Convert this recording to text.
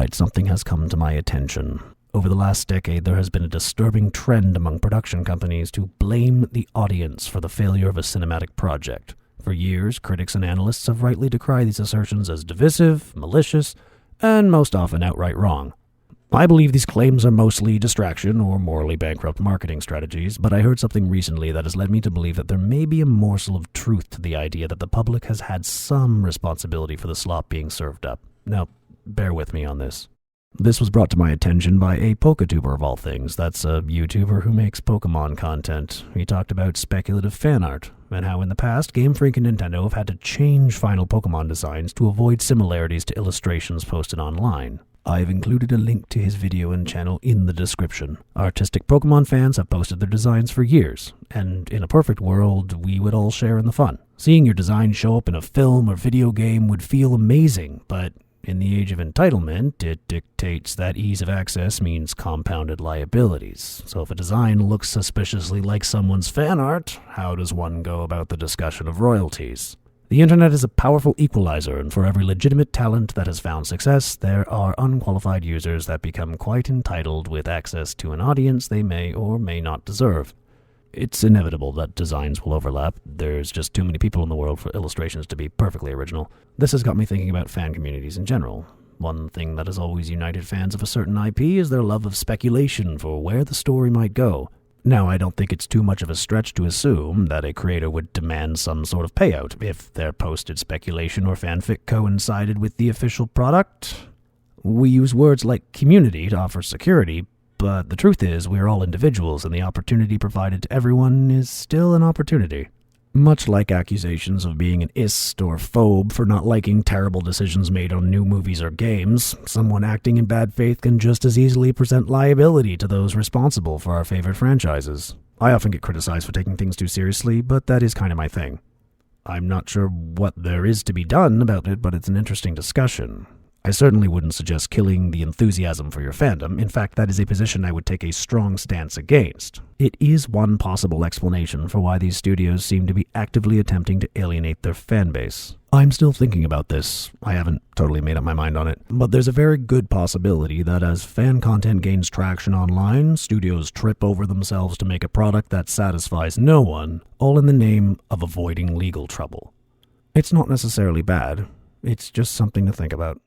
Alright, something has come to my attention. Over the last decade, there has been a disturbing trend among production companies to blame the audience for the failure of a cinematic project. For years, critics and analysts have rightly decried these assertions as divisive, malicious, and most often outright wrong. I believe these claims are mostly distraction or morally bankrupt marketing strategies, but I heard something recently that has led me to believe that there may be a morsel of truth to the idea that the public has had some responsibility for the slop being served up. Now, bear with me on this. This was brought to my attention by a Pokatuber of all things. That's a YouTuber who makes Pokemon content. He talked about speculative fan art, and how in the past, Game Freak and Nintendo have had to change final Pokemon designs to avoid similarities to illustrations posted online. I've included a link to his video and channel in the description. Artistic Pokemon fans have posted their designs for years, and in a perfect world, we would all share in the fun. Seeing your design show up in a film or video game would feel amazing, but in the age of entitlement, it dictates that ease of access means compounded liabilities. So if a design looks suspiciously like someone's fan art, how does one go about the discussion of royalties? The internet is a powerful equalizer, and for every legitimate talent that has found success, there are unqualified users that become quite entitled with access to an audience they may or may not deserve. It's inevitable that designs will overlap. There's just too many people in the world for illustrations to be perfectly original. This has got me thinking about fan communities in general. One thing that has always united fans of a certain IP is their love of speculation for where the story might go. Now, I don't think it's too much of a stretch to assume that a creator would demand some sort of payout if their posted speculation or fanfic coincided with the official product. We use words like community to offer security, but the truth is we're all individuals, and the opportunity provided to everyone is still an opportunity. Much like accusations of being an ist or phobe for not liking terrible decisions made on new movies or games, someone acting in bad faith can just as easily present liability to those responsible for our favorite franchises. I often get criticized for taking things too seriously, but that is kind of my thing. I'm not sure what there is to be done about it, but it's an interesting discussion. I certainly wouldn't suggest killing the enthusiasm for your fandom. In fact, that is a position I would take a strong stance against. It is one possible explanation for why these studios seem to be actively attempting to alienate their fanbase. I'm still thinking about this. I haven't totally made up my mind on it. But there's a very good possibility that as fan content gains traction online, studios trip over themselves to make a product that satisfies no one, all in the name of avoiding legal trouble. It's not necessarily bad. It's just something to think about.